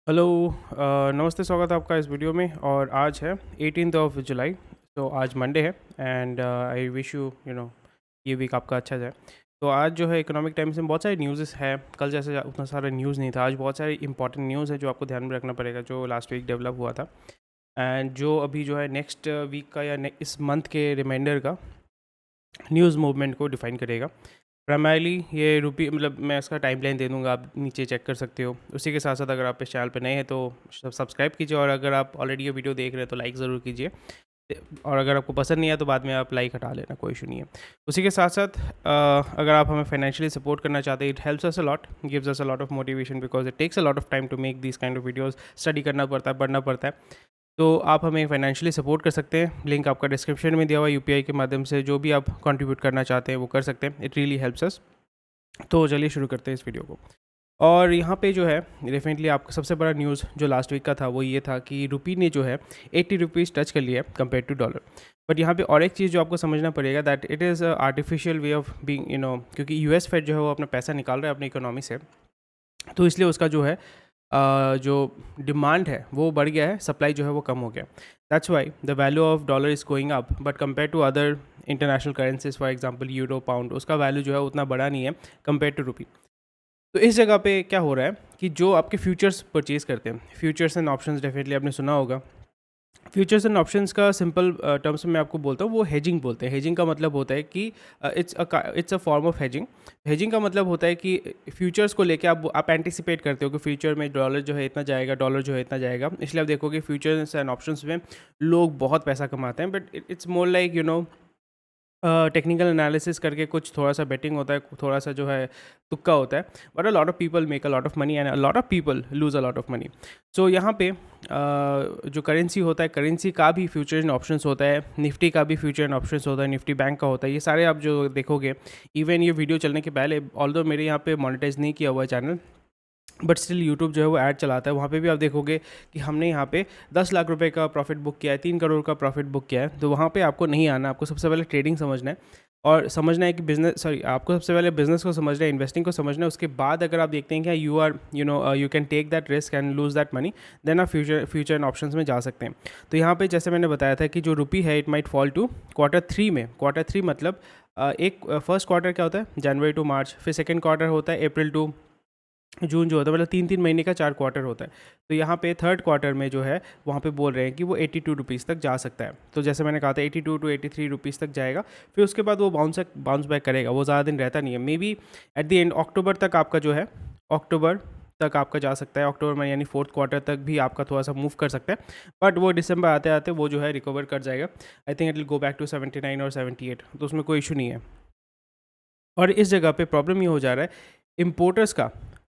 Hello. नमस्ते, स्वागत है आपका इस वीडियो में। और आज है 18th ऑफ जुलाई। तो आज मंडे है and I wish you you know ये वीक आपका अच्छा जाए। तो आज जो है इकोनॉमिक टाइम्स में बहुत सारी न्यूज़ है। कल जैसे उतना सारा न्यूज़ नहीं था, आज बहुत सारी इंपॉर्टेंट न्यूज़ है जो आपको ध्यान में रखना पड़ेगा, जो लास्ट वीक डेवलप हुआ था एंड जो अभी जो है नेक्स्ट वीक का या इस मंथ के रिमाइंडर का न्यूज़ मूवमेंट को डिफाइन करेगा। प्राइमरली ये रुपी मतलब मैं इसका टाइमलाइन दे दूँगा, आप नीचे चेक कर सकते हो। उसी के साथ-साथ अगर आप इस चैनल पे नए हैं तो सब्सक्राइब कीजिए, और अगर आप ऑलरेडी ये वीडियो देख रहे हैं तो लाइक ज़रूर कीजिए। और अगर आपको पसंद नहीं आया तो बाद में आप लाइक हटा लेना, कोई इशू नहीं है। उसी के साथ-साथ अगर आप हमें फाइनेंशियली सपोर्ट करना चाहते हैं, it helps us a lot, gives us a lot of motivation because it takes a lot of time to make these kind of videos. Study करना पड़ता है, पढ़ना पड़ता है। तो आप हमें फाइनेंशियली सपोर्ट कर सकते हैं। लिंक आपका डिस्क्रिप्शन में दिया हुआ है। यूपीआई के माध्यम से जो भी आप कंट्रीब्यूट करना चाहते हैं वो कर सकते हैं। It really helps us. तो चलिए शुरू करते हैं इस वीडियो को। और यहाँ पे जो है डेफिनेटली आपका सबसे बड़ा न्यूज़ जो लास्ट वीक का था वो ये था कि रुपी ने जो है 80 रुपीज़ टच कर लिया है कंपेयर टू डॉलर। बट यहाँ पे और एक चीज़ जो आपको समझना पड़ेगा, that it is artificial way of being, क्योंकि यूएस फेड जो है वो अपना पैसा निकाल रहा है अपनी इकोनॉमी से। तो इसलिए उसका जो है जो डिमांड है वो बढ़ गया है, सप्लाई जो है वो कम हो गया। That's why the value of dollar is going up, but compare to other international currencies, for example euro, pound, उसका वैल्यू जो है उतना बड़ा नहीं है कंपेयर टू रुपी। तो इस जगह पे क्या हो रहा है कि जो आपके फ्यूचर्स परचेज़ करते हैं, फ्यूचर्स एंड ऑप्शंस डेफिनेटली आपने सुना होगा। फ्यूचर्स एंड ऑप्शंस का सिंपल टर्म्स में मैं आपको बोलता हूँ, वो हेजिंग बोलते हैं। हेजिंग का मतलब होता है कि it's a form of hedging. Hedging का मतलब होता है कि फ्यूचर्स को लेके आप एंटिसिपेट करते हो कि फ्यूचर में डॉलर जो है इतना जाएगा, डॉलर जो है इतना जाएगा। इसलिए आप देखोगे फ्यूचर्स एंड ऑप्शंस में लोग बहुत पैसा कमाते हैं, but it's more like technical analysis करके कुछ थोड़ा-सा बेटिंग होता है, थोड़ा-सा जो है तुक्का होता है। But a lot of people make a lot of money and a lot of people lose a lot of money. So यहाँ पे जो करेंसी होता है, करेंसी का भी फ्यूचर एंड ऑप्शंस होता है, निफ्टी का भी फ्यूचर एंड ऑप्शंस होता है, निफ्टी बैंक का होता है। ये सारे आप जो देखोगे, इवन ये वीडियो चलने के पहले, ऑल्दो मेरे यहाँ पे मोनेटाइज़ नहीं किया हुआ है चैनल, बट स्टिल यूट्यूब जो है वो ऐड चलाता है। वहाँ पे भी आप देखोगे कि हमने यहाँ पे 10 लाख रुपए का प्रॉफिट बुक किया है, 3 करोड़ का प्रॉफिट बुक किया है। तो वहाँ पे आपको नहीं आना, आपको सबसे पहले ट्रेडिंग समझना है, और समझना है कि आपको सबसे पहले बिजनेस को समझना है, इन्वेस्टिंग को समझना है। उसके बाद अगर आप देखते हैं कि you can take that risk and lose that money, then आप फ्यूचर एंड ऑप्शंस में जा सकते हैं। तो यहाँ पे जैसे मैंने बताया था कि जो रुपी है, it might fall to quarter 3 में। क्वार्टर 3 मतलब एक फर्स्ट क्वार्टर क्या होता है, जनवरी टू मार्च, फिर सेकेंड क्वार्टर होता है अप्रैल टू जून जो होता है, मतलब 3-3 महीने का 4 क्वार्टर होता है। तो यहाँ पे थर्ड क्वार्टर में जो है वहाँ पे बोल रहे हैं कि वो 82 रुपीज़ तक जा सकता है। तो जैसे मैंने कहा था 82 टू 83 रुपीज़ तक जाएगा, फिर उसके बाद वो बाउंस बैक करेगा। वो ज़्यादा दिन रहता नहीं है, maybe at the end October तक आपका जो है, अक्टूबर तक आपका जा सकता है। अक्टूबर में यानी फोर्थ क्वार्टर तक भी आपका थोड़ा सा मूव कर सकता है, बट वो दिसंबर आते आते वो जो है रिकवर कर जाएगा। I think it will go back to 79 और 78, तो उसमें कोई इशू नहीं है। और इस जगह पे प्रॉब्लम ये हो जा रहा है, इम्पोर्टर्स का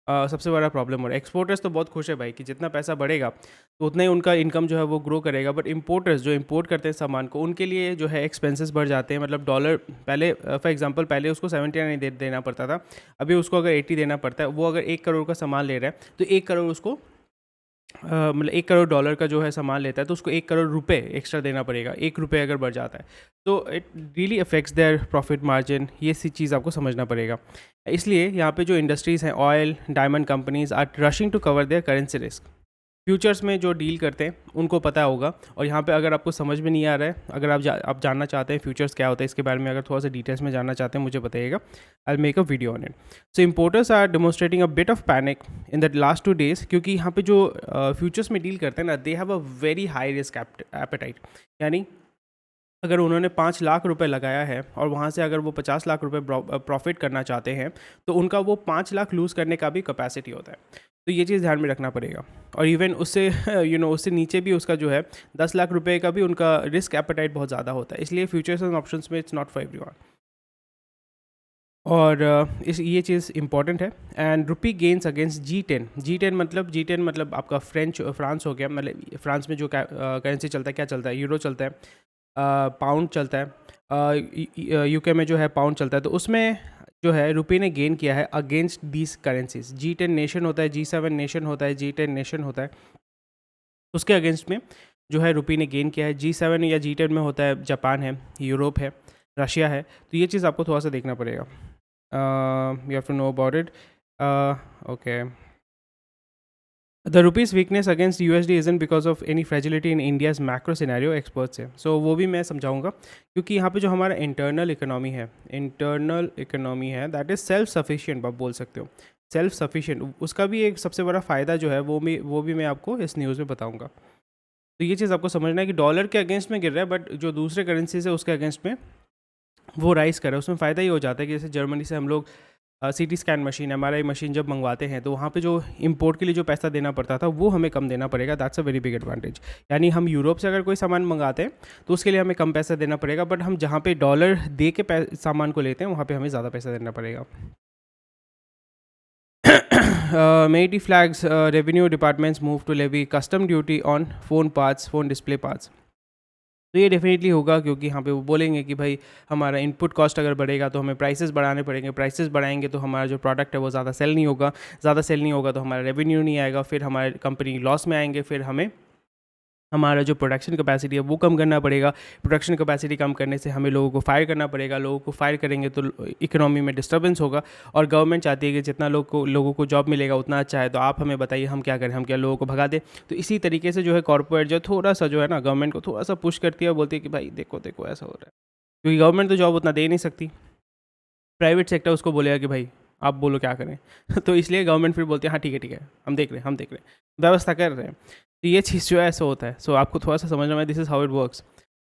सबसे बड़ा प्रॉब्लम हो रहा है। एक्सपोर्टर्स तो बहुत खुश है भाई कि जितना पैसा बढ़ेगा तो उतना ही उनका इनकम जो है वो ग्रो करेगा, बट इम्पोर्टर्स जो इंपोर्ट करते हैं सामान को, उनके लिए जो है एक्सपेंसेस बढ़ जाते हैं। मतलब डॉलर पहले फॉर एग्जांपल पहले उसको 79 देना पड़ता था, अभी उसको अगर 80 देना पड़ता है। वो अगर 1 करोड़ का सामान ले रहा है तो 1 करोड़ उसको मतलब 1 करोड़ डॉलर का जो है सामान लेता है तो उसको 1 करोड़ रुपए एक्स्ट्रा देना पड़ेगा। 1 रुपये अगर बढ़ जाता है तो it really affects their profit margin. ये सी चीज़ आपको समझना पड़ेगा। इसलिए यहाँ पे जो इंडस्ट्रीज़ हैं, oil, diamond companies are rushing to cover their currency risk. Futures में जो डील करते हैं उनको पता होगा। और यहाँ पे अगर आपको समझ में नहीं आ रहा है, अगर आप जानना चाहते हैं फ्यूचर्स क्या होता है, इसके बारे में अगर थोड़ा सा डिटेल्स में जानना चाहते हैं, मुझे बताइएगा। I make a video on it. So importers are demonstrating a bit of panic in the last 2 days, क्योंकि यहाँ पे जो फ्यूचर्स में डील करते हैं ना, they have a very high risk appetite. यानी अगर उन्होंने 5 लाख रुपए लगाया है और वहाँ से अगर वो 50 लाख रुपए प्रॉफिट करना चाहते हैं, तो उनका वो 5 लाख लूज़ करने का भी कैपेसिटी होता है। तो ये चीज़ ध्यान में रखना पड़ेगा। और इवन उससे उससे नीचे भी उसका जो है 10 लाख रुपए का भी उनका रिस्क एपेटाइट बहुत ज़्यादा होता है। इसलिए फ्यूचर्स एंड ऑप्शंस में इट्स नॉट फॉर एवरीवन। और इस ये चीज़ इंपॉर्टेंट है। And rupee gains against G ten मतलब आपका फ्रांस हो गया। मतलब फ्रांस में जो करेंसी चलता है, क्या चलता है, यूरो चलता है, पाउंड चलता है, यूके में जो है पाउंड चलता है। तो उसमें जो है रुपये ने गेन किया है against these currencies. G 10 nation होता है, जी 7 नेशन होता है, जी 10 नेशन होता है। उसके अगेंस्ट में जो है रुपये ने गेन किया है। जी 7 या जी 10 में होता है जापान है, यूरोप है, रशिया है। तो ये चीज़ आपको थोड़ा सा देखना पड़ेगा। You have to know about it. Okay. The rupee's weakness against USD isn't because of any fragility in India's macro scenario experts है। सो वो भी मैं समझाऊंगा, क्योंकि यहाँ पे जो हमारा इंटरनल इकोनॉमी है दैट इज़ सेल्फ सफिशिएंट, आप बोल सकते हो सेल्फ सफिशिएंट। उसका भी एक सबसे बड़ा फ़ायदा जो है वो भी मैं आपको इस न्यूज़ में बताऊँगा। तो ये चीज़ आपको समझना है कि डॉलर के अगेंस्ट में गिर रहा है, बट जो दूसरे करेंसीज है उसके अगेंस्ट में वो राइज़ कर रहा है। उसमें फ़ायदा ये हो जाता है कि जैसे जर्मनी से हम लोग CT scan machine, MRI machine जब मंगवाते हैं तो वहाँ पे जो इंपोर्ट के लिए जो पैसा देना पड़ता था वो हमें कम देना पड़ेगा। That's a very big advantage. यानी हम यूरोप से अगर कोई सामान मंगाते हैं तो उसके लिए हमें कम पैसा देना पड़ेगा, बट हम जहाँ पे डॉलर दे के सामान को लेते हैं वहाँ पे हमें ज़्यादा पैसा देना पड़ेगा। MeitY flags revenue departments move to levy custom duty on phone display parts. तो ये डेफिनेटली होगा, क्योंकि यहाँ पे वो बोलेंगे कि भाई हमारा इनपुट कॉस्ट अगर बढ़ेगा तो हमें प्राइसेस बढ़ाने पड़ेंगे, प्राइसेस बढ़ाएंगे तो हमारा जो प्रोडक्ट है वो ज़्यादा सेल नहीं होगा, ज़्यादा सेल नहीं होगा तो हमारा रेवेन्यू नहीं आएगा, फिर हमारी कंपनी लॉस में आएंगे, फिर हमें हमारा जो प्रोडक्शन कैपेसिटी है वो कम करना पड़ेगा। प्रोडक्शन कैपेसिटी कम करने से हमें लोगों को फायर करना पड़ेगा, लोगों को फायर करेंगे तो इकोनॉमी में डिस्टर्बेंस होगा, और गवर्नमेंट चाहती है कि जितना लोगों को जॉब मिलेगा उतना अच्छा है। तो आप हमें बताइए हम क्या करें, हम क्या लोगों को भगा दें? तो इसी तरीके से जो है कॉर्पोरेट जो थोड़ा सा जो है ना गवर्नमेंट को थोड़ा सा पुश करती है और बोलती है कि भाई देखो देखो ऐसा हो रहा है, क्योंकि गवर्नमेंट तो जॉब उतना दे नहीं सकती, प्राइवेट सेक्टर उसको बोलेगा कि भाई आप बोलो क्या करें। तो इसलिए गवर्नमेंट फिर बोलती है हाँ ठीक है हम देख रहे हैं, व्यवस्था कर रहे हैं। तो ये चीज़ जो है ऐसा होता है। सो आपको थोड़ा सा समझना है, this is how it works.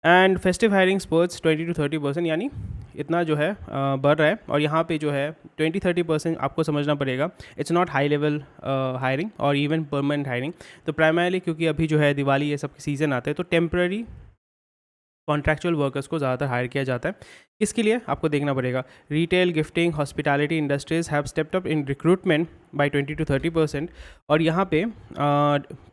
And festive hiring sprouts 20 to 30%, यानी इतना जो है बढ़ रहा है। और यहाँ पे जो है 20-30% आपको समझना पड़ेगा, it's not high level hiring और इवन परमानेंट हायरिंग। तो प्राइमरली क्योंकि अभी जो है दिवाली ये सब सीज़न आते हैं तो टेम्प्रेरी कॉन्ट्रैक्चुअल वर्कर्स को ज़्यादातर हायर किया जाता है। इसके लिए आपको देखना पड़ेगा, retail, gifting, hospitality industries have stepped up in recruitment by 20 to 30%। और यहाँ पे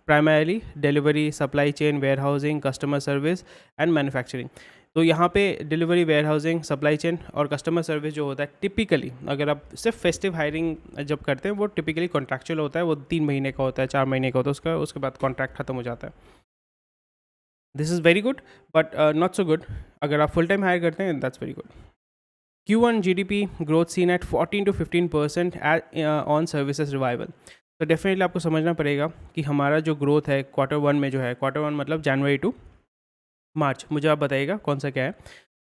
primarily delivery, supply chain, warehousing, customer service and manufacturing. तो यहाँ पे delivery, warehousing, supply chain और कस्टमर सर्विस जो होता है टिपिकली, अगर आप सिर्फ फेस्टिव हायरिंग जब करते हैं वो टिपिकली कॉन्ट्रैक्चुअल होता है, वो 3 महीने का होता है, 4 महीने का होता है, उसके बाद कॉन्ट्रैक्ट खत्म हो जाता है। This is very good but not so good. अगर आप फुल टाइम हायर करते हैं that's very good. Q1 GDP growth seen at 14 to 15% on services revival. तो डेफिनेटली आपको समझना पड़ेगा कि हमारा जो ग्रोथ है Q1 में जो है, Q1 मतलब जनवरी टू मार्च, मुझे आप बताइएगा कौन सा क्या है।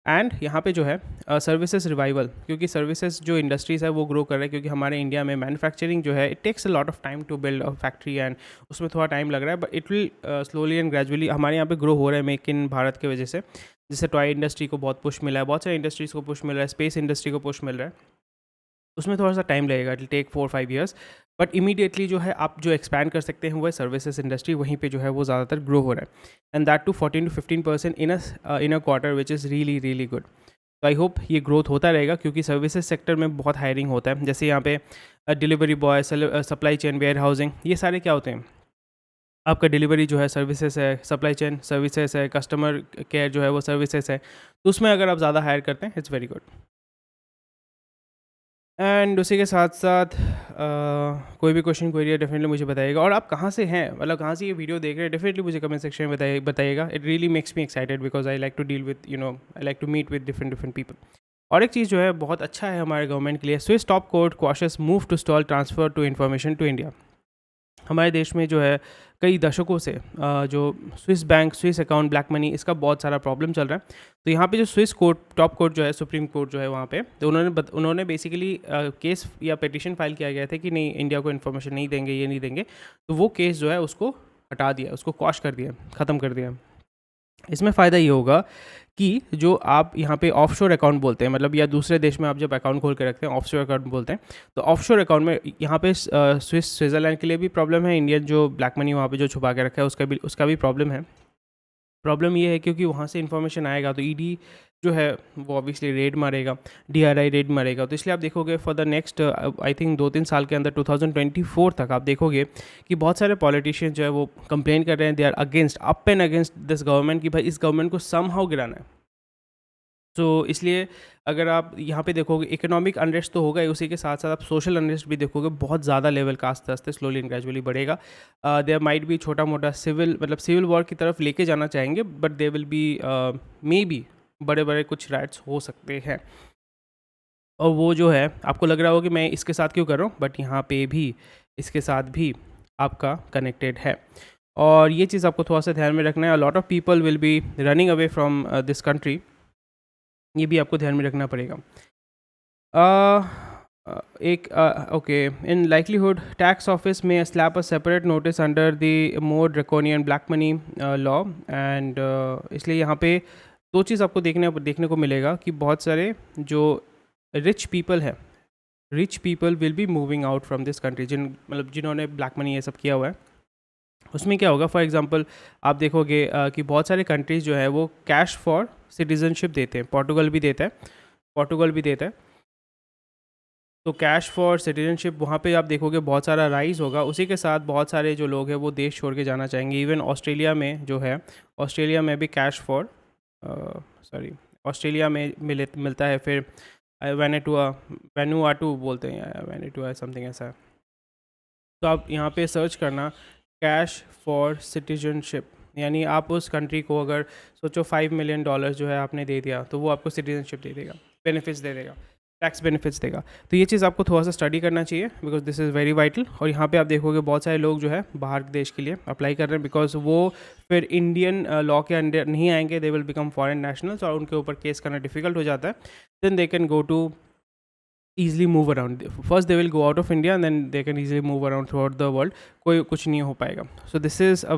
एंड यहाँ पे जो है सर्विसेज रिवाइवल, क्योंकि सर्विसेज जो इंडस्ट्रीज़ है वो ग्रो कर रहे हैं, क्योंकि हमारे इंडिया में मैन्युफैक्चरिंग जो है it takes a lot of time to build a factory, and उसमें थोड़ा टाइम लग रहा है, but it will slowly and gradually हमारे यहाँ पे ग्रो हो रहा है मेक इन भारत की वजह से। जिससे टॉय इंडस्ट्री को बहुत पुश मिला है, बहुत सारी इंडस्ट्रीज़ को पुश मिल रहा है, स्पेस इंडस्ट्री को पुश मिल रहा है। उसमें थोड़ा सा टाइम लगेगा, it will take 4-5 years, but immediately जो है आप जो एक्सपैंड कर सकते हैं वो है सर्विसेज इंडस्ट्री, वहीं पे जो है वो ज़्यादातर ग्रो हो रहा है, and that to 14 to 15% in a quarter, which is really really good. तो आई होप ये ग्रोथ होता रहेगा, क्योंकि सर्विसेज सेक्टर में बहुत हायरिंग होता है। जैसे यहाँ पे delivery boy, supply chain, warehousing, ये सारे क्या होते हैं, आपका डिलीवरी जो है सर्विसेज है, सप्लाई चेन सर्विसेज है, कस्टमर केयर जो है वो सर्विसेज है। तो उसमें अगर आप ज़्यादा हायर करते हैं इट्स वेरी गुड। एंड उसी के साथ साथ कोई भी क्वेश्चन क्वेरी है डेफिनेटली मुझे बताइएगा, और आप कहाँ से हैं, मतलब कहाँ से ये वीडियो देख रहे हैं, डेफिनेटली मुझे कमेंट सेक्शन में बताइएगा। It really makes me excited because I like to deal with I like to meet with different people. और एक चीज़ जो है बहुत अच्छा है हमारे गवर्नमेंट के लिए, Swiss top court quashes move to stall transfer to information to India. हमारे देश में जो है कई दशकों से जो Swiss bank, Swiss account, black money, इसका बहुत सारा प्रॉब्लम चल रहा है। तो यहाँ पे जो स्विस कोर्ट, टॉप कोर्ट जो है, सुप्रीम कोर्ट जो है वहाँ पे, तो उन्होंने बेसिकली केस या पिटिशन फाइल किया गया था कि नहीं इंडिया को इन्फॉर्मेशन नहीं देंगे, ये नहीं देंगे। तो वो केस जो है उसको हटा दिया, उसको क्वॉश कर दिया, ख़त्म कर दिया। इसमें फ़ायदा ये होगा कि जो आप यहाँ पे ऑफशोर अकाउंट बोलते हैं, मतलब या दूसरे देश में आप जब अकाउंट खोल के रखते हैं ऑफशोर अकाउंट बोलते हैं, तो ऑफशोर अकाउंट में यहाँ पे स्विट्ज़रलैंड के लिए भी प्रॉब्लम है, इंडियन जो ब्लैक मनी वहाँ पे जो छुपा के रखा है उसका भी प्रॉब्लम है। प्रॉब्लम ये है क्योंकि वहाँ से इन्फॉर्मेशन आएगा तो ईडी जो है वो ऑब्वियसली रेड मारेगा, डीआरआई रेड मारेगा। तो इसलिए आप देखोगे for the next I think 2-3 साल के अंदर 2024 तक आप देखोगे कि बहुत सारे पॉलिटिशियन जो है वो कंप्लेन कर रहे हैं, they are against, up and against this government, कि भाई इस गवर्नमेंट को समहाउ गिराना है। तो इसलिए अगर आप यहाँ पे देखोगे इकोनॉमिक अनरेस्ट तो होगा ही, उसी के साथ साथ आप सोशल अनरेस्ट भी देखोगे, बहुत ज़्यादा लेवल का आस्ते आस्ते स्लोली एंड ग्रेजुअली बढ़ेगा। देयर माइट भी छोटा मोटा सिविल वॉर की तरफ लेके जाना चाहेंगे, but they will B may be बड़े बड़े कुछ राइट्स हो सकते हैं। और वो जो है आपको लग रहा होगा कि मैं इसके साथ क्यों कर रहा हूँ, बट यहाँ पे भी इसके साथ भी आपका कनेक्टेड है। और ये चीज़ आपको थोड़ा सा ध्यान में रखना है। A lot of people will be running away from this country, ये भी आपको ध्यान में रखना पड़ेगा। एक okay, in likelihood tax office में slap a separate notice under the more draconian black money law and इसलिए यहाँ पे दो चीज़ आपको देखने को मिलेगा कि बहुत सारे जो रिच पीपल है, rich people will be moving out from this country, जिन्होंने ब्लैक मनी ये सब किया हुआ है। उसमें क्या होगा, फॉर एग्जांपल आप देखोगे कि बहुत सारे कंट्रीज़ जो है वो कैश फॉर सिटीजनशिप देते हैं। पोर्टुगल भी देता है, पोर्टुगल भी देता है। तो कैश फॉर सिटीजनशिप वहाँ पे आप देखोगे बहुत सारा राइज होगा। उसी के साथ बहुत सारे जो लोग हैं वो देश छोड़ के जाना चाहेंगे। इवन ऑस्ट्रेलिया में जो है, ऑस्ट्रेलिया में भी कैश फॉर ऑस्ट्रेलिया में मिलता है। फिर वैनुआटू बोलते हैं, वैनुआटू समथिंग ऐसा है। तो आप यहाँ पे सर्च करना कैश फॉर सिटीजनशिप, यानी आप उस कंट्री को अगर सोचो $5 मिलियन जो है आपने दे दिया, तो वो आपको सिटीजनशिप दे देगा, बेनिफिट्स दे देगा, टैक्स बेनिफिट्स देगा। तो ये चीज़ आपको थोड़ा सा स्टडी करना चाहिए because this is very vital. और यहाँ पे आप देखोगे बहुत सारे लोग जो है बाहर के देश के लिए अप्लाई कर रहे हैं बिकॉज वो फिर इंडियन लॉ के अंडर नहीं आएंगे, they will become foreign nationals और उनके ऊपर केस करना डिफिकल्ट हो जाता है। Then they can go to easily move around. First they will go out of India and then they can easily move around throughout the world. कोई कुछ नहीं हो पाएगा. So this is a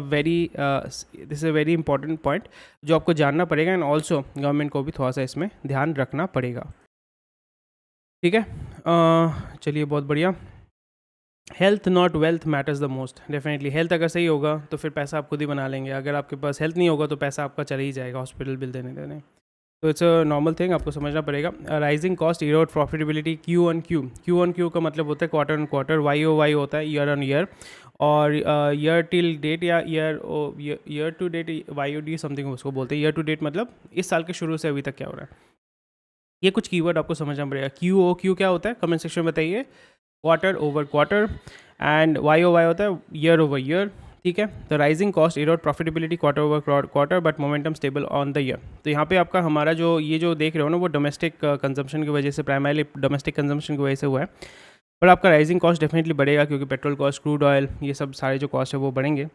very important point जो आपको जानना पड़ेगा and also government को भी थोड़ा सा इसमें ध्यान रखना पड़ेगा। ठीक है, चलिए बहुत बढ़िया। Health not wealth matters the most. Definitely health अगर सही होगा तो फिर पैसा आप खुद ही बना लेंगे। अगर आपके पास हेल्थ नहीं होगा तो पैसा आपका चला ही जाएगा हॉस्पिटल बिल देने। तो इट्स अ नॉर्मल थिंग, आपको समझना पड़ेगा। Rising cost erode profitability Q-on-Q on Q होता है क्वार्टर ऑन क्वार्टर, Y-o-Y होता है ईयर ऑन ईयर, और ईयर टिल डेट या year to date YOD something उसको बोलते हैं। ईयर टू डेट मतलब इस साल के शुरू से अभी तक क्या हो रहा है। ये कुछ कीवर्ड आपको समझना पड़ेगा। Q क्या होता है कमेंट सेक्शन में बताइए। Quarter over quarter, and Y-o-Y होता है ईयर ओवर ईयर। ठीक है, the rising cost erode profitability quarter over quarter but momentum stable on the year. तो यहाँ पे आपका हमारा जो देख रहे हो ना वो डोमेस्टिक कंजम्पशन की वजह से, प्राइमरली डोमेस्टिक कंजम्पशन की वजह से हुआ है। पर आपका राइजिंग कॉस्ट डेफिनेटली बढ़ेगा क्योंकि पेट्रोल कॉस्ट, क्रूड ऑयल, ये सब सारे जो कॉस्ट है वो बढ़ेंगे।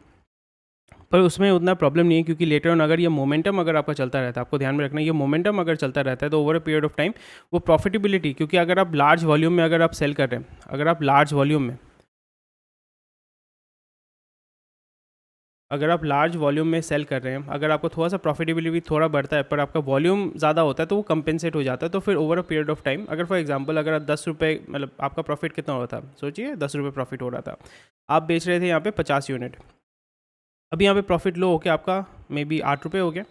पर उसमें उतना प्रॉब्लम नहीं है क्योंकि लेटर ऑन अगर ये मोमेंटम अगर आपका चलता रहता है, आपको ध्यान में रखना ये मोमेंटम अगर चलता रहता है तो over a period of time वो प्रॉफिटेबिलिटी, क्योंकि अगर आप लार्ज वॉल्यूम में अगर आप सेल कर रहे हैं, अगर आप लार्ज वॉल्यूम में सेल कर रहे हैं, अगर आपको थोड़ा सा प्रॉफिटेबिलिटी थोड़ा बढ़ता है पर आपका वॉल्यूम ज़्यादा होता है तो वो कंपेंसेट हो जाता है। तो फिर over a period of time अगर फॉर एग्जांपल अगर आप 10 रुपये, मतलब आपका प्रॉफिट कितना हो रहा था, सोचिए 10 रुपये प्रॉफिट हो रहा था, आप बेच रहे थे यहाँ पे 50 यूनिट, अभी यहाँ पे प्रॉफिट लो होकर आपका मे बी 8 रुपये हो गया,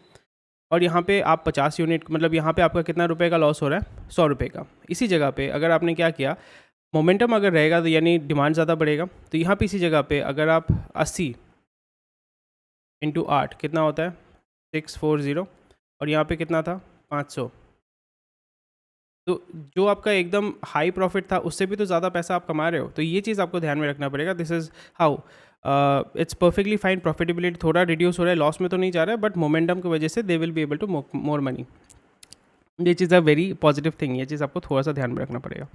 और यहाँ पे आप 50 यूनिट, मतलब यहाँ पे आपका कितना रुपए का लॉस हो रहा है, 100 रुपये का। इसी जगह पे अगर आपने क्या किया, मोमेंटम अगर रहेगा तो यानी डिमांड ज़्यादा बढ़ेगा, तो यहाँ पे इसी जगह पे अगर आप 80 इंटू 8 कितना होता है 640, और यहाँ पे कितना था 500, तो जो आपका एकदम हाई प्रॉफिट था उससे भी तो ज़्यादा पैसा आप कमा रहे हो। तो ये चीज़ आपको ध्यान में रखना पड़ेगा। This is how it's perfectly fine. Profitability थोड़ा रिड्यूस हो रहा है, लॉस में तो नहीं जा रहा है, बट मोमेंटम की वजह से they will be able to more money. ये चीज़ अ वेरी पॉजिटिव थिंग, ये चीज़ आपको थोड़ा सा ध्यान में रखना पड़ेगा।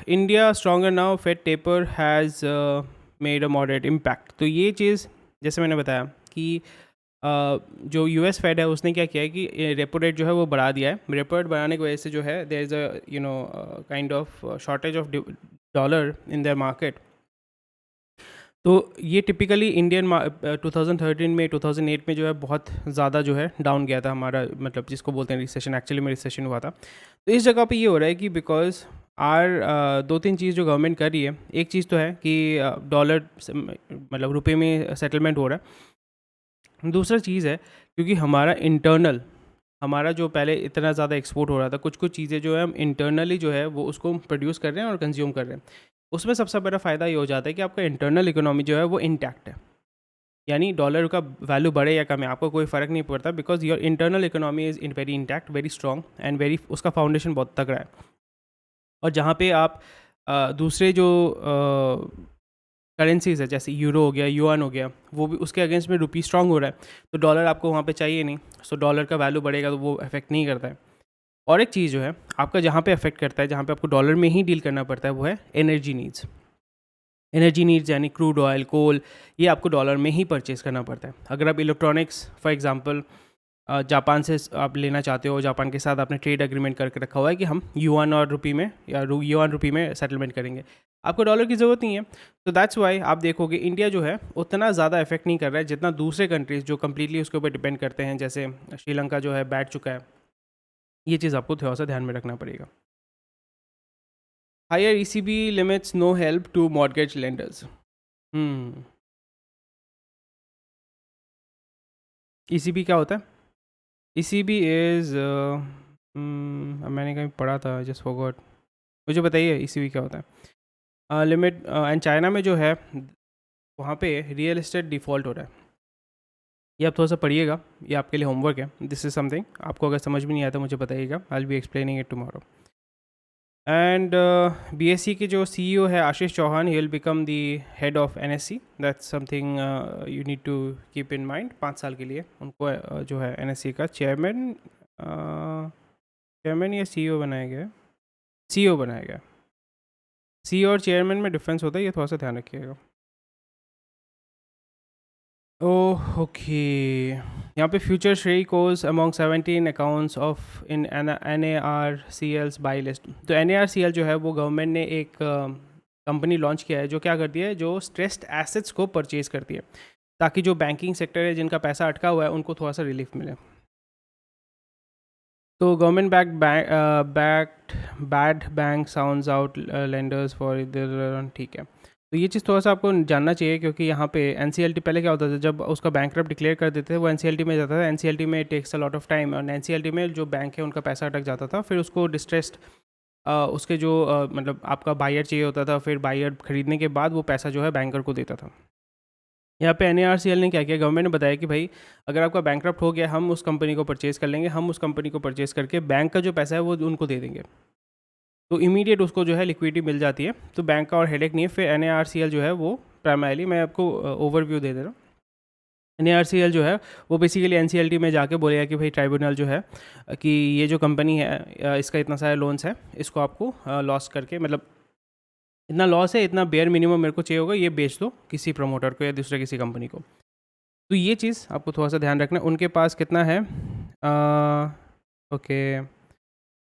India stronger now, Fed taper has made a moderate impact. तो ये चीज़ जैसे मैंने बताया कि जो यूएस फेड है उसने क्या किया है कि रेपो रेट जो है वो बढ़ा दिया है। रेपो रेट बढ़ाने की वजह से जो है there is a kind of shortage of dollar in their market. तो ये टिपिकली इंडियन 2013 में 2008 में जो है बहुत ज़्यादा जो है डाउन गया था हमारा, मतलब जिसको बोलते हैं रिसेशन, एक्चुअली में रिसेशन हुआ था। तो इस जगह पे ये हो रहा है कि बिकॉज दो तीन चीज़ जो गवर्नमेंट कर रही है, एक चीज़ तो है कि डॉलर मतलब रुपए में सेटलमेंट हो रहा है। दूसरा चीज़ है क्योंकि हमारा जो पहले इतना ज़्यादा एक्सपोर्ट हो रहा था, कुछ चीज़ें जो है हम इंटरनली जो है वो उसको प्रोड्यूस कर रहे हैं और कंज्यूम कर रहे हैं। उसमें सबसे बड़ा फ़ायदा ये हो जाता है कि आपका इंटरनल इकोनॉमी जो है वो इंटैक्ट है, यानी डॉलर का वैल्यू बढ़े या कम है आपको कोई फ़र्क नहीं पड़ता, because your internal economy is very intact, very strong and very, उसका फाउंडेशन बहुत तगड़ा है। और जहाँ पे आप दूसरे जो करेंसीज है जैसे यूरो हो गया, युआन हो गया, वो भी उसके अगेंस्ट में रुपी स्ट्रांग हो रहा है, तो डॉलर आपको वहाँ पे चाहिए नहीं, सो डॉलर का वैल्यू बढ़ेगा तो वो अफेक्ट नहीं करता है। और एक चीज़ जो है आपका जहाँ पे अफेक्ट करता है, जहाँ पे आपको डॉलर में ही डील करना पड़ता है, वो है एनर्जी नीड्स। एनर्जी नीड्स यानी क्रूड ऑयल, कोल, ये आपको डॉलर में ही परचेज़ करना पड़ता है। अगर आप इलेक्ट्रॉनिक्स फॉर एग्ज़ाम्पल जापान से आप लेना चाहते हो, जापान के साथ आपने ट्रेड एग्रीमेंट करके रखा हुआ है कि हम युआन और रुपी में या युआन रुपी में सेटलमेंट करेंगे, आपको डॉलर की ज़रूरत नहीं है। तो दैट्स वाई आप देखोगे इंडिया जो है उतना ज़्यादा इफेक्ट नहीं कर रहा है जितना दूसरे कंट्रीज़ जो कम्प्लीटली उसके ऊपर डिपेंड करते हैं, जैसे श्रीलंका जो है बैठ चुका है। ये चीज़ आपको थोड़ा सा ध्यान में रखना पड़ेगा। Higher ECB limits no help to mortgage lenders. ECB क्या होता है? ECB इज़ मैंने कहीं पढ़ा था, जस्ट फॉरगॉट। मुझे बताइए ECB क्या होता है? लिमिट एंड चाइना में जो है वहाँ पे रियल एस्टेट डिफ़ॉल्ट हो रहा है। ये आप थोड़ा सा पढ़िएगा, ये आपके लिए होमवर्क है। दिस इज़ समथिंग आपको अगर समझ में नहीं आया तो मुझे बताइएगा, I will be explaining it tomorrow. And BSE के जो CEO है Ashish Chauhan, he will become the head of NSE। That's something you need to keep in mind. 5 साल के लिए उनको जो है NSE का चेयरमैन या CEO बनाया गया है? CEO बनाया गया। CEO और चेयरमैन में डिफरेंस होता है, ये थोड़ा सा ध्यान रखिएगा। ओह ओके, यहाँ पे फ्यूचर श्रेय course among 17 accounts of in NARCL's by list. तो NARCL जो है वो गवर्नमेंट ने एक कंपनी लॉन्च किया है जो क्या करती है, जो स्ट्रेस्ड एसेट्स को परचेज करती है, ताकि जो बैंकिंग सेक्टर है जिनका पैसा अटका हुआ है उनको थोड़ा सा रिलीफ मिले। तो government bad bank sounds out lenders for इधर, ठीक है। तो ये चीज़ थोड़ा सा आपको जानना चाहिए, क्योंकि यहाँ पे NCLT पहले क्या होता था, जब उसका बैंकरप्ट डिक्लेयर कर देते थे वो NCLT में जाता था। NCLT में takes a lot of time, और NCLT में जो बैंक है उनका पैसा अटक जाता था, फिर उसको डिस्ट्रेस्ड उसके जो मतलब आपका बायर चाहिए होता था, फिर बायर खरीदने के बाद वो पैसा जो है बैंकर को देता था। यहाँ पे NARCL ने क्या किया, गवर्नमेंट ने बताया कि भाई अगर आपका बैंकरप्ट हो गया, हम उस कंपनी को परचेज़ कर लेंगे, हम उस कंपनी को परचेज़ करके बैंक का जो पैसा है वो उनको दे देंगे। तो इमीडिएट उसको जो है लिक्विडिटी मिल जाती है, तो बैंक का और हेडेक नहीं है। फिर NARCL जो है वो प्राइमरीली, मैं आपको ओवरव्यू दे दे रहा हूँ। NARCL जो है वो बेसिकली NCLT में जाके बोलेगा कि भाई ट्राइब्यूनल जो है कि ये जो कंपनी है इसका इतना सारा लोन्स है, इसको आपको लॉस करके, मतलब इतना लॉस है, इतना बेयर मिनिमम मेरे को चाहिए होगा, ये बेच दो किसी प्रमोटर को या दूसरे किसी कंपनी को। तो ये चीज़ आपको थोड़ा सा ध्यान रखना है। उनके पास कितना है, okay,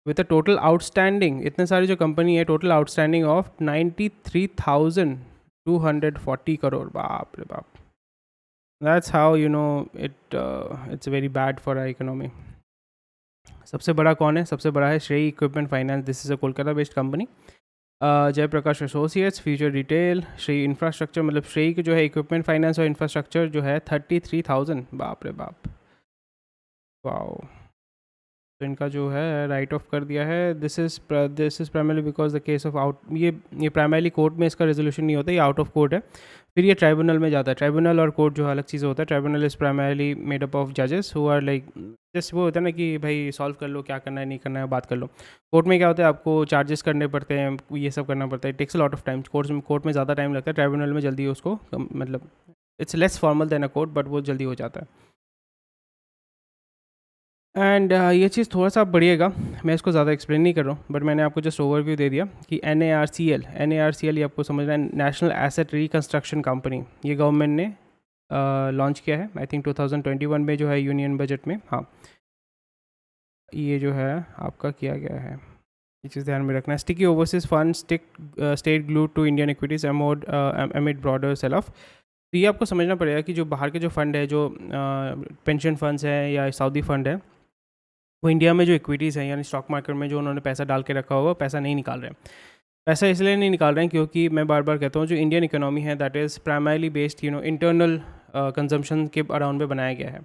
with a total outstanding, इतने सारी जो कंपनी है, टोटल आउटस्टैंडिंग ऑफ 93,240 करोड़। बाप रे बाप, that's how you know it's very bad for our economy. सबसे बड़ा कौन है? सबसे बड़ा है Srei equipment finance. This is a Kolkata based company. Jaiprakash associates, future retail, Srei infrastructure, मतलब श्रेय की जो है इक्विपमेंट फाइनेंस और इंफ्रास्ट्रक्चर जो है 33,000। बाप रे बाप, वाओ। तो इनका जो है राइट ऑफ कर दिया है। This is primarily because the case of out, ये प्राइमरली कोर्ट में इसका रेजोल्यूशन नहीं होता, ये आउट ऑफ कोर्ट है, फिर ये ट्राइब्यूनल में जाता है। ट्राइब्यूनल और कोर्ट जो अलग चीज़ होता है। Tribunal is primarily made up of जजेस हु आर लाइक, जस्ट वो होता है ना कि भाई सॉल्व कर लो, क्या करना है नहीं करना है बात कर लो। कोर्ट में क्या होता है, आपको चार्जेस करने पड़ते हैं, ये सब करना पड़ता है, takes lot of time. Court में ज़्यादा टाइम लगता है, ट्राइब्यूनल में जल्दी उसको मतलब it's less formal than a court, but वो जल्दी हो जाता है। एंड ये चीज़ थोड़ा सा आप पढ़िएगा, मैं इसको ज़्यादा एक्सप्लेन नहीं कर रहा हूँ, बट मैंने आपको जस्ट ओवरव्यू दे दिया कि NARCL ये आपको समझना है, नेशनल एसेट रिकंस्ट्रक्शन कंपनी। ये गवर्नमेंट ने लॉन्च किया है, आई थिंक 2021 में जो है यूनियन बजट में। हाँ, ये जो है आपका किया गया है, ये चीज़ ध्यान में रखना है। Sticky overseas fund state glued to Indian equities amid broader sell off. तो ये आपको समझना पड़ेगा कि जो बाहर के जो फंड है, जो पेंशन फंड्स हैं या सऊदी फंड है, वो इंडिया में जो इक्विटीज़ हैं यानी स्टॉक मार्केट में जो उन्होंने पैसा डाल के रखा हुआ, पैसा नहीं निकाल रहे हैं। पैसा इसलिए नहीं निकाल रहे हैं क्योंकि मैं बार बार कहता हूँ, जो इंडियन इकोनॉमी है that is primarily based internal consumption के अराउंड में बनाया गया है।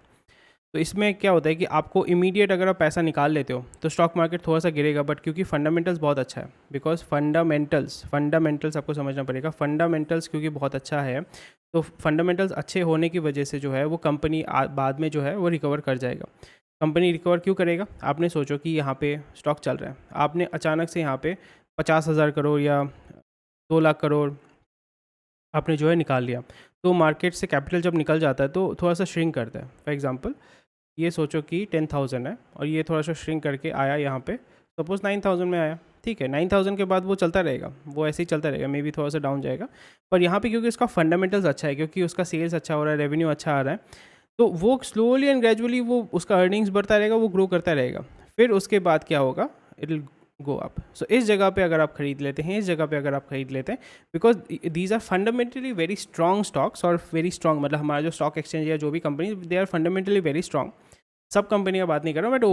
तो इसमें क्या होता है कि आपको इमीडिएट अगर आप पैसा निकाल लेते हो तो स्टॉक मार्केट थोड़ा सा गिरेगा, बट क्योंकि फंडामेंटल्स बहुत अच्छा है, बिकॉज फंडामेंटल्स आपको समझना पड़ेगा। फंडामेंटल्स क्योंकि बहुत अच्छा है, तो फंडामेंटल्स अच्छे होने की वजह से जो है वो कंपनी बाद में जो है वो रिकवर कर जाएगा। कंपनी रिकवर क्यों करेगा? आपने सोचो कि यहाँ पे स्टॉक चल रहा है, आपने अचानक से यहाँ पे 50,000 करोड़ या 2 लाख करोड़ आपने जो है निकाल लिया, तो मार्केट से कैपिटल जब निकल जाता है तो थोड़ा सा श्रिंक करता है। फॉर एग्जांपल ये सोचो कि 10,000 है और ये थोड़ा सा श्रिंक करके आया यहाँ पे, सपोज 9,000 में आया, ठीक है, 9000 के बाद वो चलता रहेगा, वो ऐसे ही चलता रहेगा, मे बी थोड़ा सा डाउन जाएगा। पर यहाँ पे क्योंकि उसका फंडामेंटल्स अच्छा है, क्योंकि उसका सेल्स अच्छा हो रहा है, रेवेन्यू अच्छा आ रहा है, तो वो स्लोली एंड ग्रेजुअली वो उसका अर्निंग्स बढ़ता रहेगा, वो ग्रो करता रहेगा। फिर उसके बाद क्या होगा, इट विल गो अप। सो इस जगह पे अगर आप खरीद लेते हैं, इस जगह पे अगर आप खरीद लेते हैं, because these are fundamentally very strong stocks, और वेरी स्ट्रॉन्ग मतलब हमारा जो स्टॉक एक्सचेंज या जो भी company, they are fundamentally very strong. सब कंपनी का बात नहीं कर रहा हूँ, बट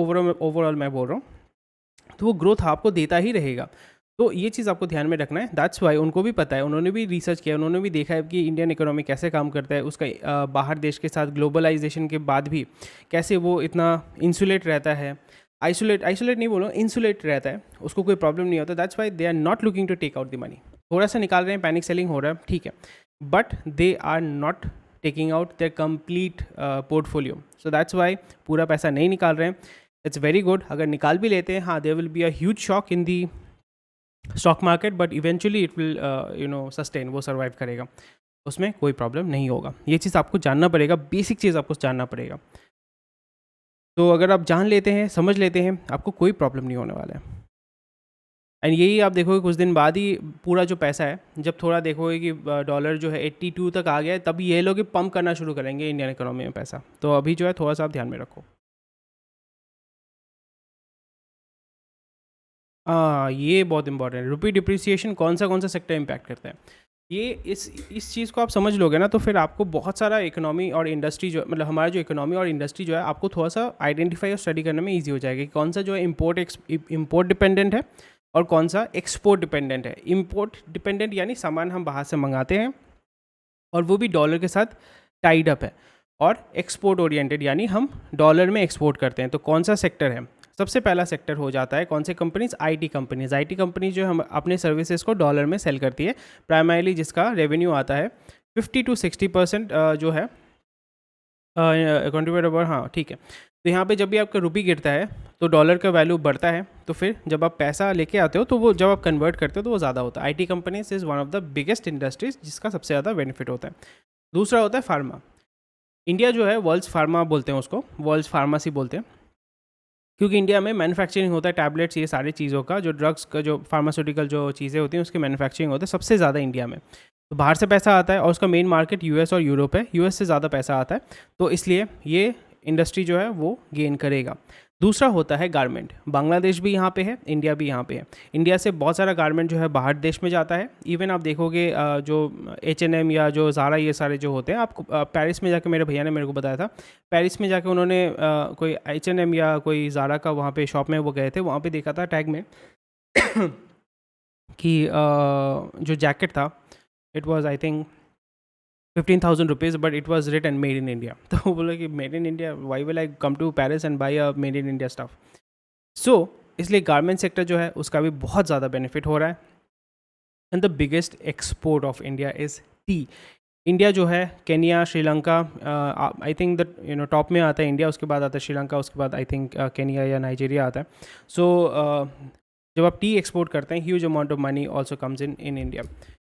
ओवरऑल मैं बोल रहा हूँ, तो वो ग्रोथ आपको देता ही रहेगा। तो ये चीज़ आपको ध्यान में रखना है। दैट्स वाई उनको भी पता है, उन्होंने भी रिसर्च किया, उन्होंने भी देखा है कि इंडियन इकोनॉमी कैसे काम करता है, उसका बाहर देश के साथ ग्लोबलाइजेशन के बाद भी कैसे वो इतना इंसुलेट रहता है, आइसोलेट नहीं बोलो, इंसुलेट रहता है, उसको कोई प्रॉब्लम नहीं होता। That's why they are not looking to take out the money. थोड़ा सा निकाल रहे हैं, पैनिक सेलिंग हो रहा है, ठीक है, but they are not taking out their complete portfolio. So that's why पूरा पैसा नहीं निकाल रहे हैं। It's very good. अगर निकाल भी लेते हैं, हाँ, there will be a huge shock in the stock market, but eventually it will sustain, वो सर्वाइव करेगा, उसमें कोई प्रॉब्लम नहीं होगा। ये चीज़ आपको जानना पड़ेगा, बेसिक चीज़ आपको जानना पड़ेगा। तो अगर आप जान लेते हैं, समझ लेते हैं, आपको कोई प्रॉब्लम नहीं होने वाला है। एंड यही आप देखोगे कुछ दिन बाद ही पूरा जो पैसा है, जब थोड़ा देखोगे कि डॉलर जो है 82 तक आ गया है, तब ये लोग पंप करना शुरू करेंगे इंडियन इकोनॉमी में पैसा। तो अभी जो है थोड़ा सा आप ध्यान में रखो। हाँ, ये बहुत इंपॉर्टेंट है। रुपी डिप्रिसिएशन कौन सा सेक्टर इम्पैक्ट करता है, ये इस चीज़ को आप समझ लोगे ना, तो फिर आपको बहुत सारा इकोनॉमी और इंडस्ट्री जो मतलब हमारा जो इकोनॉमी और इंडस्ट्री जो है, आपको थोड़ा सा आइडेंटिफाई और स्टडी करने में ईजी हो जाएगा कि कौन सा जो है इम्पोर्ट डिपेंडेंट है और कौन सा एक्सपोर्ट डिपेंडेंट है। इम्पोर्ट डिपेंडेंट यानी सामान हम बाहर से मंगाते हैं और वो भी डॉलर के साथ टाइड अप है, और एक्सपोर्ट ओरिएंटेड यानी हम डॉलर में एक्सपोर्ट करते हैं। तो कौन सा सेक्टर है, सबसे पहला सेक्टर हो जाता है कौन से कंपनीज, आईटी कंपनीज जो हम अपने सर्विसेज को डॉलर में सेल करती है, प्राइमरीली जिसका रेवेन्यू आता है 50 to 60% जो है कंट्रीब्यूटर, हाँ ठीक है। तो यहाँ पे जब भी आपका रुपी गिरता है तो डॉलर का वैल्यू बढ़ता है, तो फिर जब आप पैसा लेके आते हो तो वो जब आप कन्वर्ट करते हो तो वो ज़्यादा होता है। IT companies is one of the biggest industries जिसका सबसे ज़्यादा बेनिफिट होता है। दूसरा होता है फार्मा। इंडिया जो है वर्ल्ड्स फार्मा बोलते हैं उसको, वर्ल्ड्स फार्मेसी बोलते हैं, क्योंकि इंडिया में मैन्युफैक्चरिंग होता है टैबलेट्स, ये सारी चीज़ों का, जो ड्रग्स का जो फार्मास्यूटिकल जो चीज़ें होती हैं उसकी मैन्युफैक्चरिंग होता है सबसे ज़्यादा इंडिया में। तो बाहर से पैसा आता है और उसका मेन मार्केट यूएस और यूरोप है, यूएस से ज़्यादा पैसा आता है, तो इसलिए ये इंडस्ट्री जो है वो गेन करेगा। दूसरा होता है गारमेंट। बांग्लादेश भी यहाँ पे है, इंडिया भी यहाँ पे है। इंडिया से बहुत सारा गारमेंट जो है बाहर देश में जाता है। इवन आप देखोगे जो H&M या जो ज़ारा, ये सारे जो होते हैं, आपको पेरिस में जाके, मेरे भैया ने मेरे को बताया था, पेरिस में जाके उन्होंने कोई H&M या कोई ज़ारा का वहाँ पे शॉप में वो गए थे, वहाँ पे देखा था टैग में कि जो जैकेट था, it was I think 15,000 rupees, but it was written made in India. तो वो बोला कि made in India, why will I come to Paris and buy a made in India stuff. So इसलिए garment sector जो है उसका भी बहुत ज़्यादा बेनिफिट हो रहा है। And the biggest export of India is T. India जो है Kenya, Sri Lanka, I think the top में आता है इंडिया, उसके बाद आता है श्रीलंका, उसके बाद आई थिंक केनिया या नाइजीरिया आता है। सो जब आप टी एक्सपोर्ट करते हैं, huge amount of money also comes in India.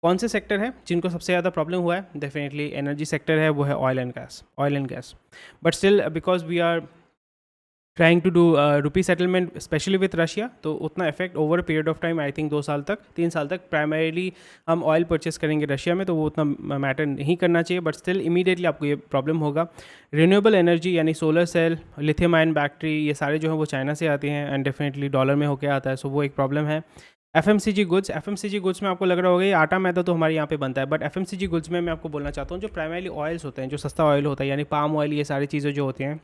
कौन से सेक्टर है जिनको सबसे ज़्यादा प्रॉब्लम हुआ है? डेफिनेटली एनर्जी सेक्टर है, वो है oil and gas. But still because we are trying to do rupee settlement specially with Russia, तो उतना effect over period of time, I think 2 साल तक, 3 साल तक प्राइमरीली हम ऑयल परचेस करेंगे रशिया में, तो वो उतना मैटर नहीं करना चाहिए, बट स्टिल इमीडिएटली आपको ये प्रॉब्लम होगा। रिन्यूएबल एनर्जी यानी solar cell, lithium ion battery, ये सारे जो है वो चाइना से आते हैं एंड डेफिनेटली डॉलर में होकर आता है, सो वो एक प्रॉब्लम है। FMCG गुड्स में आपको लग रहा होगा ये आटा मैदा तो हमारे यहाँ पे बनता है, बट FMCG गुड्स में मैं आपको बोलना चाहता हूँ जो प्राइमरीली ऑयल्स होते हैं, जो सस्ता ऑयल होता है यानी पाम ऑयल, ये सारी चीज़ें जो होती हैं,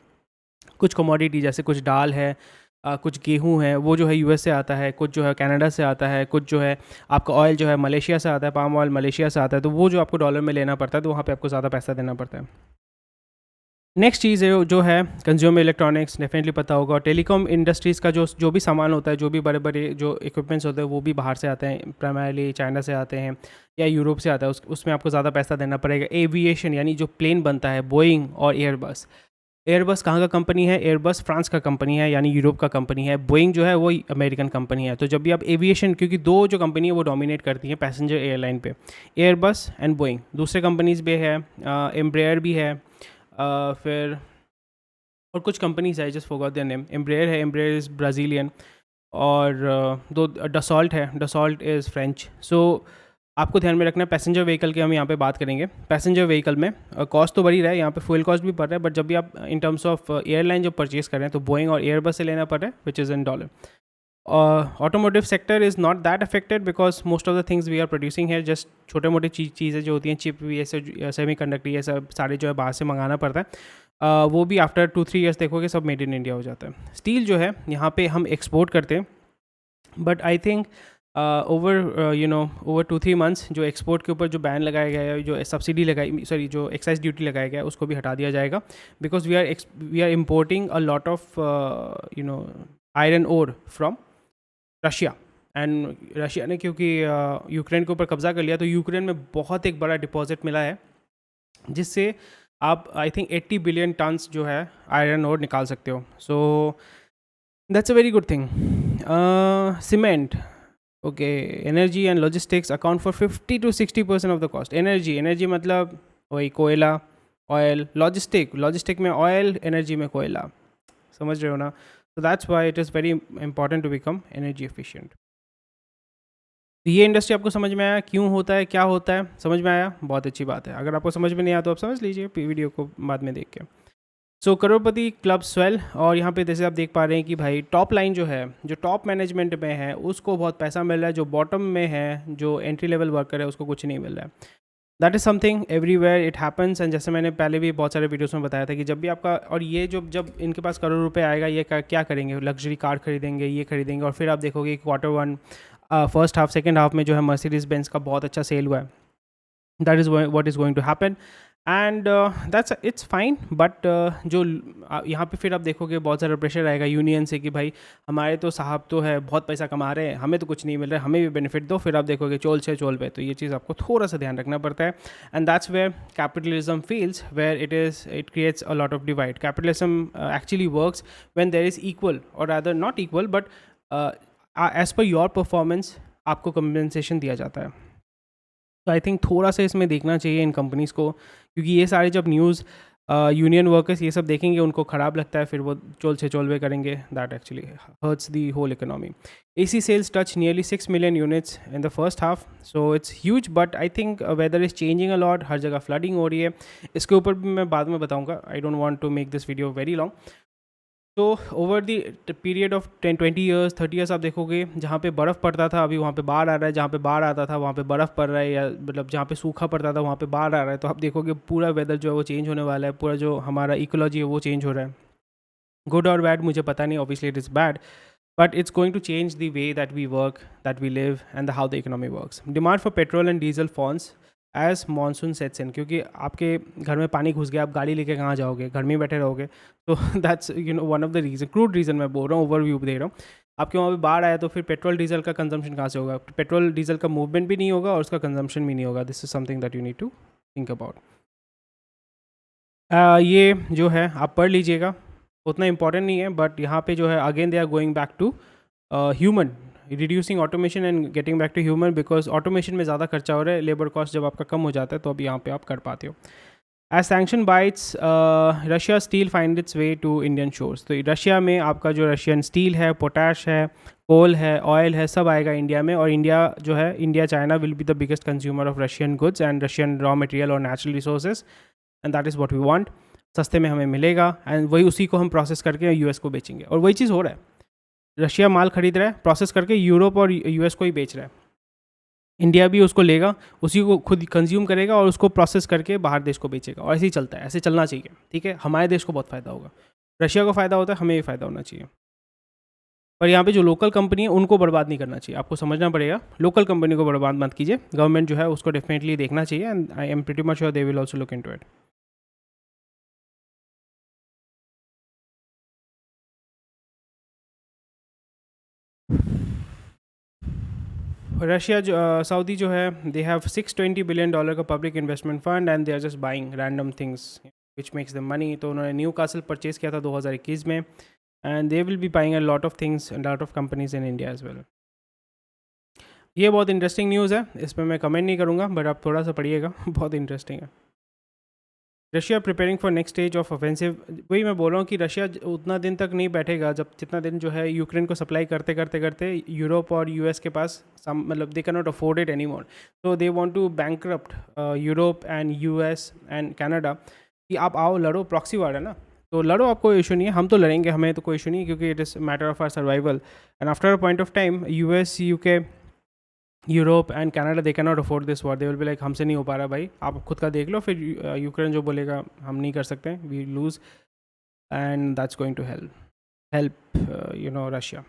कुछ कमोडिटी जैसे कुछ दाल है, कुछ गेहूं है, वो जो है यूएस से आता है, कुछ जो है कनाडा से आता है, कुछ जो है आपका ऑयल जो है मलेशिया से आता है, पाम ऑयल मलेशिया से आता है, तो वो जो आपको डॉलर में लेना पड़ता है, तो वहाँ पे आपको ज़्यादा पैसा देना पड़ता है। नेक्स्ट चीज़ है जो है कंज्यूमर इलेक्ट्रॉनिक्स, डेफिनेटली पता होगा। और टेलीकॉम इंडस्ट्रीज़ का जो भी सामान होता है, जो भी बड़े बड़े जो इक्विपमेंट्स होते हैं, वो भी बाहर से आते हैं, प्राइमरीली चाइना से आते हैं या यूरोप से आता है, उसमें आपको ज़्यादा पैसा देना पड़ेगा। एविएशन यानी जो प्लेन बनता है, बोइंग और एयरबस। एयरबस कहाँ का कंपनी है? एयरबस फ्रांस का कंपनी है, यानी यूरोप का कंपनी है। बोइंग जो है वो अमेरिकन कंपनी है। तो जब भी आप एविएशन, क्योंकि 2 जो कंपनी है वो डोमिनेट करती हैं पैसेंजर एयरलाइन पे, एयरबस एंड बोइंग। दूसरे कंपनीज भी है, एम्ब्रेयर भी है, फिर और कुछ कंपनीज है, just forgot their name. Embraer है, एम्ब्रेयर इज़ ब्राज़ीलियन। और दो डसॉल्ट है, डसॉल्ट इज़ फ्रेंच। सो आपको ध्यान में रखना है, पैसेंजर व्हीकल की हम यहाँ पे बात करेंगे। पैसेंजर व्हीकल में कॉस्ट तो बढ़ी रहा है, यहाँ पे फ्यूल कॉस्ट भी बढ़ रहा है, बट जब भी आप इन टर्म्स ऑफ एयरलाइन जब परचेज कर रहे हैं तो बोइंग और एयरबस से लेना पड़ रहा है, which is in dollar. Automotive sector is not that affected because most of the things we are producing है जस्ट छोटे मोटे चीज़ें जो होती हैं, चिप ये सब सेमी कंडक्टर ये सब सारे जो है बाहर से मंगाना पड़ता है। वो भी आफ्टर 2-3 ईयर्स देखोगे सब मेड इन इंडिया हो जाता है। स्टील जो है यहाँ पे हम एक्सपोर्ट करते हैं, but I think over 2-3 months जो एक्सपोर्ट के ऊपर जो बैन लगाया गया है, जो सब्सिडी लगाई, सॉरी जो एक्साइज ड्यूटी लगाया गया है, उसको भी हटा दिया जाएगा। Because we are importing a lot of iron ore from Russia. And Russia ने क्योंकि यूक्रेन के ऊपर कब्जा कर लिया, तो यूक्रेन में बहुत एक बड़ा डिपॉजिट मिला है, जिससे आप आई थिंक 80 बिलियन टन्स जो है आयरन ओर निकाल सकते हो। So that's a very good thing. Cement, okay, energy and logistics account for 50-60% of the cost. Energy मतलब वही कोयला, ऑयल, लॉजिस्टिक में ऑयल, एनर्जी में कोयला, समझ रहे हो ना? So that's why it is very important to become energy efficient. ये इंडस्ट्री आपको समझ में आया क्यों होता है, क्या होता है, समझ में आया? बहुत अच्छी बात है। अगर आपको समझ में नहीं आया तो आप समझ लीजिए वीडियो को बाद में देख के। सो करोड़पति क्लब स्वेल, और यहाँ पे जैसे आप देख पा रहे हैं कि भाई टॉप लाइन जो है, जो टॉप मैनेजमेंट में है उसको बहुत पैसा मिल रहा है, जो बॉटम में है, जो एंट्री लेवल वर्कर है उसको कुछ नहीं मिल रहा है। That is something everywhere it happens. And जैसे मैंने पहले भी बहुत सारे वीडियोस में बताया था कि जब भी आपका, और ये जो जब इनके पास करोड़ रुपए आएगा, ये क्या करेंगे? लग्जरी कार खरीदेंगे, ये खरीदेंगे, और फिर आप देखोगे कि Q1 first half second half में जो है मर्सिडीज़ बेंज का बहुत अच्छा सेल हुआ है। That is what is going to happen, and that's it's fine. But जो यहाँ पे फिर आप देखोगे बहुत सारा प्रेशर आएगा यूनियन से कि भाई हमारे तो साहब तो है बहुत पैसा कमा रहे हैं, हमें तो कुछ नहीं मिल रहा है, हमें भी बेनिफिट दो। फिर आप देखोगे चोल पे। तो ये चीज़ आपको थोड़ा सा ध्यान रखना पड़ता है। And that's where capitalism feels, where it creates a lot of divide. Capitalism actually works when there is equal, और other not equal, but as per your performance आपको कंपनसेशन दिया जाता है। तो आई थिंक थोड़ा सा इसमें देखना चाहिए इन कंपनीज़ को, क्योंकि ये सारे जब न्यूज़ यूनियन वर्कर्स ये सब देखेंगे उनको ख़राब लगता है, फिर वो चोल करेंगे। That actually hurts the whole economy. AC sales touch nearly 6 million units in the first half, so it's huge, but I think weather is changing a lot. हर जगह फ्लडिंग हो रही है, इसके ऊपर भी मैं बाद में बताऊँगा। I don't want to make this video very long. तो over the period of 10-20 years 30 years आप देखोगे जहाँ पे बर्फ़ पड़ता था अभी वहाँ पे बाढ़ आ रहा है, जहाँ पे बाढ़ आता था वहाँ पे बर्फ़ पड़ रहा है, या मतलब जहाँ पे सूखा पड़ता था वहाँ पे बाढ़ आ रहा है। तो आप देखोगे पूरा वेदर जो है वो चेंज होने वाला है, पूरा जो हमारा इकोलॉजी है वो चेंज हो रहा है। गुड और बैड मुझे पता नहीं, obviously it is bad, but it's going to change the way that we work, that we live, and how the economy works. Demand for petrol and diesel falls as monsoon sets in, क्योंकि आपके घर में पानी घुस गया, आप गाड़ी लेके कहाँ जाओगे? घर में बैठे रहोगे। तो that's one of the reason, crude reason मैं बोल रहा हूँ, ओवरव्यू दे रहा हूँ। आपके वहाँ पे बाढ़ आया तो फिर पेट्रोल डीजल का कंजम्पशन कहाँ से होगा? पेट्रोल डीजल का मूवमेंट भी नहीं होगा और उसका कंजम्पशन भी नहीं होगा। This is something that you need to think about. ये जो है आप पढ़ लीजिएगा, उतना इंपॉर्टेंट नहीं है, बट यहाँ पे जो है again they are going back to human, reducing automation and getting back to human, because automation में ज़्यादा खर्चा हो रहा है, लेबर कॉस्ट जब आपका कम हो जाता है तो अब यहाँ पे आप कर पाते हो। As sanction bites Russia steel find its way to Indian shores. तो रशिया में आपका जो रशियन स्टील है, पोटैश है, कोल है, ऑयल है, सब आएगा इंडिया में। और इंडिया जो है, India China will be the biggest consumer of Russian goods and Russian raw material और natural resources, and that is what we want. सस्ते में हमें मिलेगा, एंड वही उसी को हम प्रोसेस करके यूएस को बेचेंगे। और वही चीज़ हो रहा है, रशिया माल खरीद रहा है, प्रोसेस करके यूरोप और यूएस को ही बेच रहा है। इंडिया भी उसको लेगा, उसी को खुद कंज्यूम करेगा और उसको प्रोसेस करके बाहर देश को बेचेगा, और ऐसे ही चलता है, ऐसे चलना चाहिए। ठीक है, हमारे देश को बहुत फ़ायदा होगा, रशिया को फ़ायदा होता है, हमें भी फ़ायदा होना चाहिए। पर यहाँ पे जो लोकल कंपनी है उनको बर्बाद नहीं करना चाहिए, आपको समझना पड़ेगा। लोकल कंपनी को बर्बाद मत कीजिए, गवर्नमेंट जो है उसको डेफिनेटली देखना चाहिए, and I am pretty much sure they will also look into it. Russia जो सऊदी जो है, दे हैव $620 बिलियन का public investment fund, and they are just buying random things which makes the money. तो उन्होंने Newcastle purchase किया था 2021 में, and they will be buying a lot of things and lot of companies in India as well. ये बहुत interesting news है, इस पर मैं कमेंट नहीं करूँगा, बट आप थोड़ा सा पढ़िएगा बहुत इंटरेस्टिंग है। Russia preparing for next stage of offensive. वही मैं बोल रहा हूँ कि रशिया उतना दिन तक नहीं बैठेगा जब जितना दिन जो है यूक्रेन को सप्लाई करते करते करते यूरोप और यूएस के पास मतलब they can not afford it any more, so they want to bankrupt Europe and US and Canada कि आप आओ लड़ो, प्रॉक्सी वार है ना, तो लड़ो, आपको इशू नहीं है, हम तो लड़ेंगे, हमें तो कोई इशू नहीं है, क्योंकि it is matter of our survival. And after a point of time US, UK, Europe and Canada they can not afford this war, they will be like हमसे नहीं हो पा रहा भाई, आप खुद का देख लो, फिर यूक्रेन जो बोलेगा हम नहीं कर सकते, we lose, and that's going to help Russia.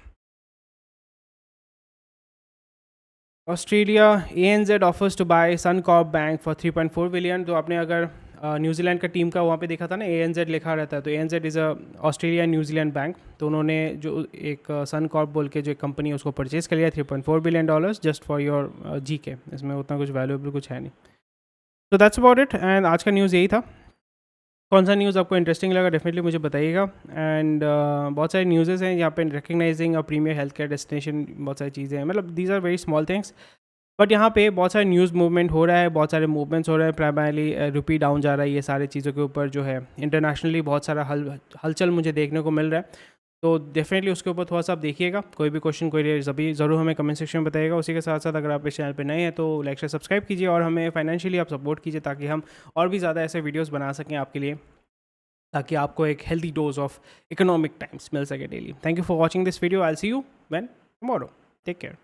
Australia, ANZ offers to buy Suncorp bank for 3.4 billion. तो आपने अगर न्यूजीलैंड का टीम का वहाँ पे देखा था ना, ANZ लिखा रहता है, तो ANZ is a Australia New Zealand bank, तो उन्होंने जो एक सनकॉर्प बोल के जो एक कंपनी है उसको परचेज़ कर लिया $3.4 billion just for your GK। इसमें उतना कुछ वैल्यूएबल कुछ है नहीं। तो दैट्स अबाउट इट, एंड आज का न्यूज़ यही था। कौन सा न्यूज़ आपको इंटरेस्टिंग लगा डेफिनेटली मुझे बताइएगा। एंड बहुत सारी न्यूज़ेज़ हैं यहाँ पे, recognising a premier health care destination, बहुत सारी चीज़ें हैं, मतलब these are very small things, but यहाँ पे बहुत सारे न्यूज़ मूवमेंट हो रहा है, बहुत सारे मूवमेंट्स हो रहे हैं, प्राइमरली रुपी डाउन जा रहा है, ये सारी चीज़ों के ऊपर जो है इंटरनेशनली बहुत सारा हलचल मुझे देखने को मिल रहा है। तो डेफिनेटली उसके ऊपर थोड़ा सा आप देखिएगा, कोई भी क्वेश्चन कोई सभी ज़रूर हमें कमेंट सेक्शन में बताइएगा। उसी के साथ साथ अगर आप इस चैनल पे नए हैं तो लाइक शेयर सब्सक्राइब कीजिए, और हमें फाइनेंशियली आप सपोर्ट कीजिए, ताकि हम और भी ज़्यादा ऐसे वीडियोज़ बना सकें आपके लिए, ताकि आपको एक healthy dose of Economic Times मिल सके daily. Thank you for watching this video, I will see you when tomorrow, take care.